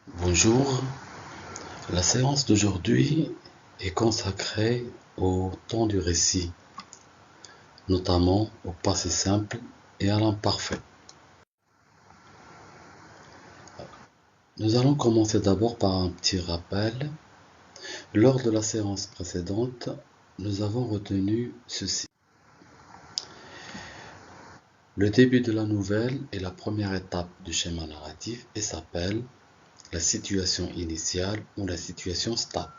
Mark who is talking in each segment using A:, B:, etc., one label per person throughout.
A: Bonjour, la séance d'aujourd'hui est consacrée au temps du récit, notamment au passé simple et à l'imparfait. Nous allons commencer d'abord par un petit rappel. Lors de la séance précédente, nous avons retenu ceci. Le début de la nouvelle est la première étape du schéma narratif et s'appelle la situation initiale ou la situation stable.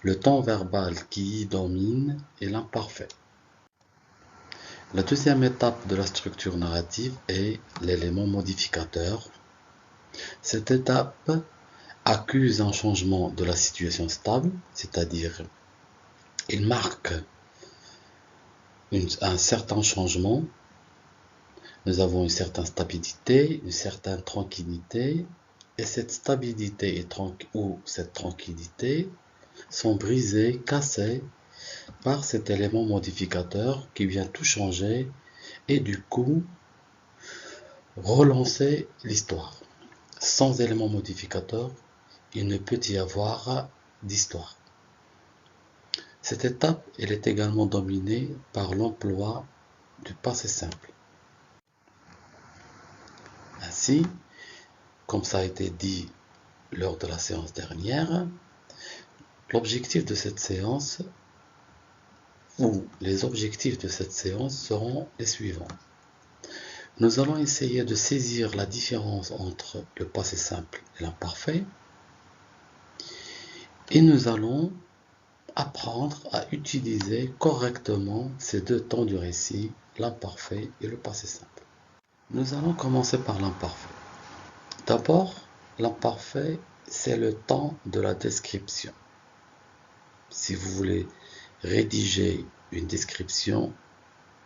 A: Le temps verbal qui y domine est l'imparfait. La deuxième étape de la structure narrative est l'élément modificateur. Cette étape accuse un changement de la situation stable, c'est-à-dire il marque un certain changement. Nous avons une certaine stabilité, une certaine tranquillité, et cette stabilité ou cette tranquillité sont brisées, cassées par cet élément modificateur qui vient tout changer et du coup relancer l'histoire. Sans élément modificateur, il ne peut y avoir d'histoire. Cette étape, elle est également dominée par l'emploi du passé simple. Ainsi, comme ça a été dit lors de la séance dernière, l'objectif de cette séance ou les objectifs de cette séance seront les suivants. Nous allons essayer de saisir la différence entre le passé simple et l'imparfait et nous allons apprendre à utiliser correctement ces deux temps du récit, l'imparfait et le passé simple. Nous allons commencer par l'imparfait. D'abord, l'imparfait, c'est le temps de la description. Si vous voulez rédiger une description,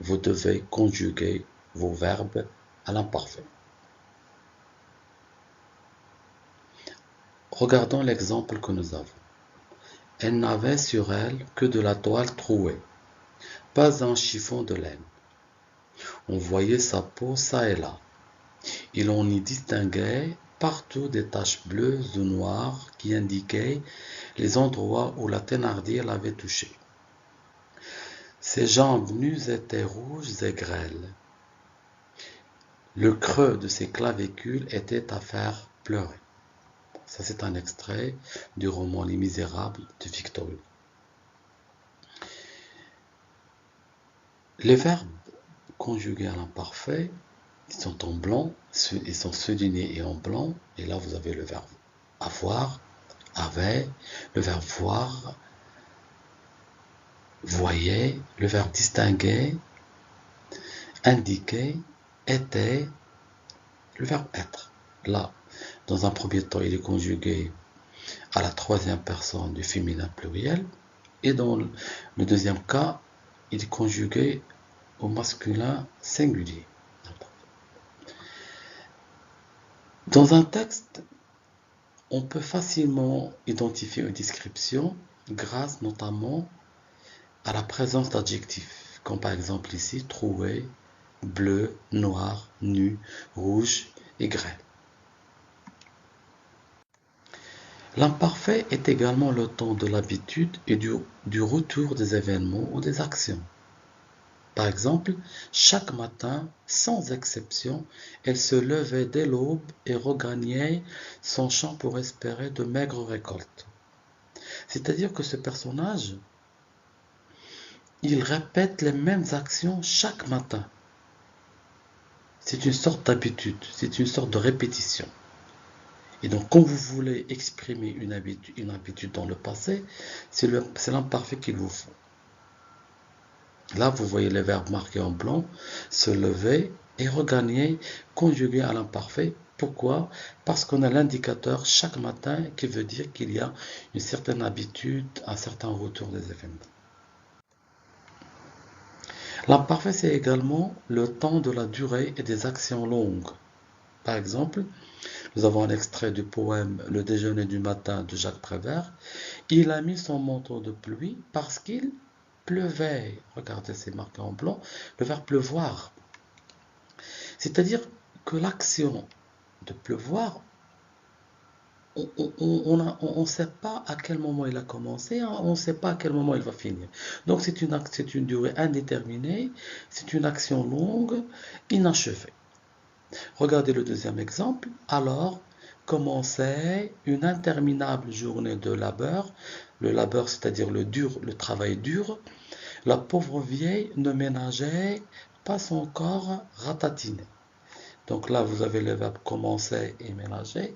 A: vous devez conjuguer vos verbes à l'imparfait. Regardons l'exemple que nous avons. Elle n'avait sur elle que de la toile trouée, pas un chiffon de laine. On voyait sa peau çà et là. Et l'on y distinguait partout des taches bleues ou noires qui indiquaient les endroits où la Thénardier l'avait touchée. Ses jambes nues étaient rouges et grêles. Le creux de ses clavicules était à faire pleurer. Ça, c'est un extrait du roman Les Misérables de Victor Hugo. Les verbes conjugués à l'imparfait, ils sont en blanc, ils sont soulignés et en blanc. Et là, vous avez le verbe avoir, avait, le verbe voir, voyait, le verbe distinguer, indiquer, était, le verbe être. Là, dans un premier temps, il est conjugué à la troisième personne du féminin pluriel. Et dans le deuxième cas, il est conjugué au masculin singulier. Dans un texte, on peut facilement identifier une description grâce notamment à la présence d'adjectifs, comme par exemple ici, troué, bleu, noir, nu, rouge et grêle. L'imparfait est également le temps de l'habitude et du retour des événements ou des actions. Par exemple, chaque matin, sans exception, elle se levait dès l'aube et regagnait son champ pour espérer de maigres récoltes. C'est-à-dire que ce personnage, il répète les mêmes actions chaque matin. C'est une sorte d'habitude, c'est une sorte de répétition. Et donc, quand vous voulez exprimer une habitude dans le passé, c'est l'imparfait qu'il vous faut. Là, vous voyez les verbes marqués en blanc, se lever et regagner, conjugué à l'imparfait. Pourquoi? Parce qu'on a l'indicateur chaque matin qui veut dire qu'il y a une certaine habitude, un certain retour des événements. L'imparfait, c'est également le temps de la durée et des actions longues. Par exemple, nous avons un extrait du poème Le déjeuner du matin de Jacques Prévert. Il a mis son manteau de pluie parce qu'il pleuvait. Regardez, c'est marqué en blanc, le verbe pleuvoir. C'est-à-dire que l'action de pleuvoir on ne sait pas à quel moment il a commencé, hein, on ne sait pas à quel moment il va finir. Donc c'est une durée indéterminée, c'est une action longue, inachevée. Regardez le deuxième exemple. Alors commençait une interminable journée de labeur. Le labeur, c'est-à-dire le travail dur. La pauvre vieille ne ménageait pas son corps ratatiné. Donc là, vous avez le verbe commencer et ménager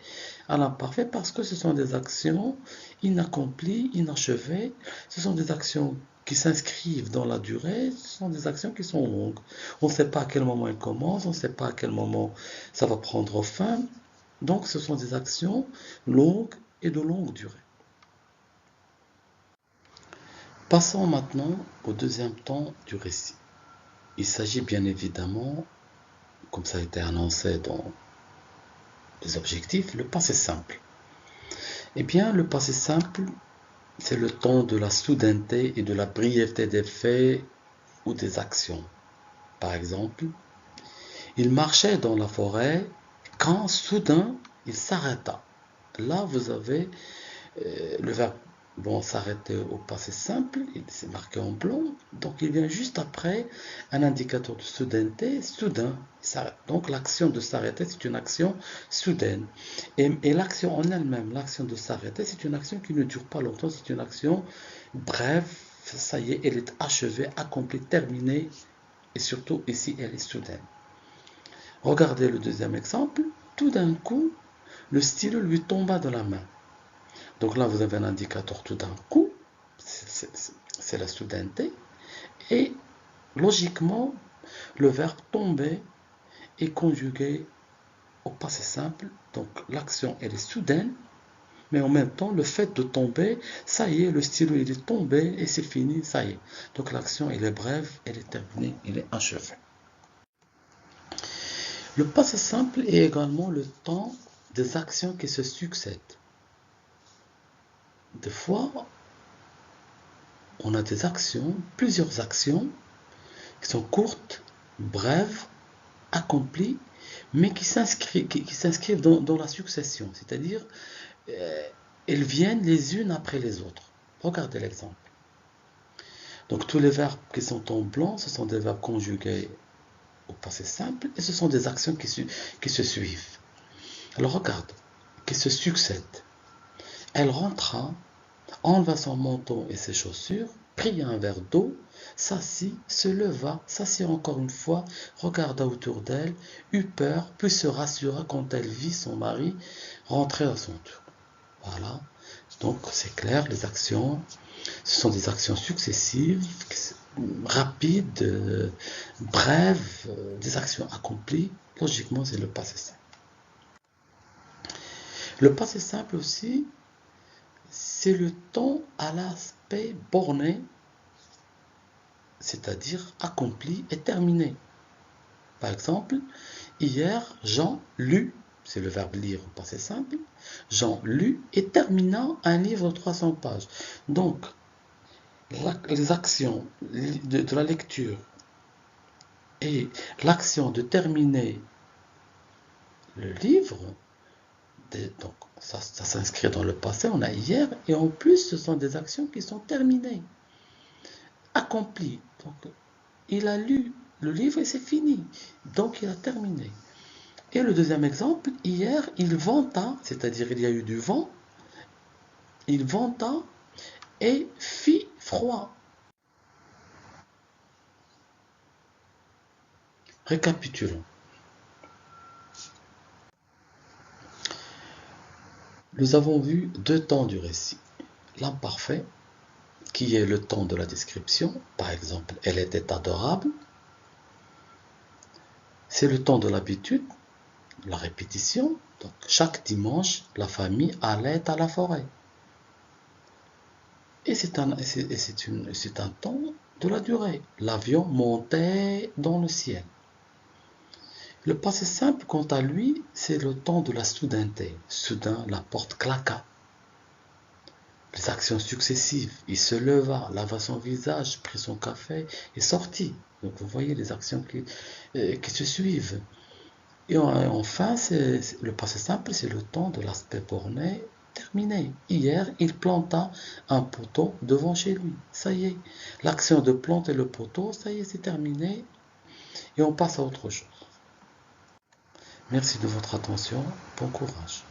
A: à l'imparfait parce que ce sont des actions inaccomplies, inachevées. Ce sont des actions qui s'inscrivent dans la durée. Ce sont des actions qui sont longues. On ne sait pas à quel moment elles commencent, on ne sait pas à quel moment ça va prendre fin. Donc ce sont des actions longues et de longue durée. Passons maintenant au deuxième temps du récit. Il s'agit bien évidemment, comme ça a été annoncé dans les objectifs, le passé simple. Eh bien, le passé simple, c'est le temps de la soudaineté et de la brièveté des faits ou des actions. Par exemple, il marchait dans la forêt quand soudain il s'arrêta. Là, vous avez le verbe s'arrêter au passé simple, il s'est marqué en blanc, donc il vient juste après un indicateur de soudaineté, soudain, il s'arrête. Donc l'action de s'arrêter, c'est une action soudaine. Et l'action en elle-même, l'action de s'arrêter, c'est une action qui ne dure pas longtemps, c'est une action brève, ça y est, elle est achevée, accomplie, terminée, et surtout ici, elle est soudaine. Regardez le deuxième exemple, tout d'un coup, le stylo lui tomba de la main. Donc là, vous avez un indicateur tout d'un coup, c'est la soudaineté. Et logiquement, le verbe tomber est conjugué au passé simple. Donc l'action, elle est soudaine, mais en même temps, le fait de tomber, ça y est, le stylo, il est tombé et c'est fini, ça y est. Donc l'action, elle est brève, elle est terminée, elle est achevée. Le passé simple est également le temps des actions qui se succèdent. Des fois, on a des actions, plusieurs actions, qui sont courtes, brèves, accomplies, mais qui s'inscrivent dans la succession. C'est-à-dire, elles viennent les unes après les autres. Regardez l'exemple. Donc, tous les verbes qui sont en blanc, ce sont des verbes conjugués au passé simple, et ce sont des actions qui se suivent. Alors, regarde, qui se succèdent. Elle rentra, enleva son manteau et ses chaussures, prit un verre d'eau, s'assit, se leva, s'assit encore une fois, regarda autour d'elle, eut peur, puis se rassura quand elle vit son mari rentrer à son tour. Voilà, donc c'est clair, les actions, ce sont des actions successives, rapides, brèves, des actions accomplies. Logiquement, c'est le passé simple. Le passé simple aussi, c'est le temps à l'aspect borné, c'est-à-dire accompli et terminé. Par exemple, hier, Jean lut, c'est le verbe lire au passé simple, Jean lut et termina un livre de 300 pages. Donc, les actions de la lecture et l'action de terminer le livre, donc ça s'inscrit dans le passé, on a hier, et en plus, ce sont des actions qui sont terminées, accomplies. Donc, il a lu le livre et c'est fini. Donc, il a terminé. Et le deuxième exemple, hier, il venta, c'est-à-dire il y a eu du vent, il venta et fit froid. Récapitulons. Nous avons vu deux temps du récit. L'imparfait, qui est le temps de la description, par exemple, elle était adorable. C'est le temps de l'habitude, la répétition. Donc, chaque dimanche, la famille allait à la forêt. Et c'est un temps de la durée. L'avion montait dans le ciel. Le passé simple, quant à lui, c'est le temps de la soudaineté. Soudain, la porte claqua. Les actions successives. Il se leva, lava son visage, prit son café et sortit. Donc vous voyez les actions qui se suivent. Et enfin, le passé simple, c'est le temps de l'aspect borné terminé. Hier, il planta un poteau devant chez lui. Ça y est, l'action de planter le poteau, ça y est, c'est terminé. Et on passe à autre chose. Merci de votre attention. Bon courage.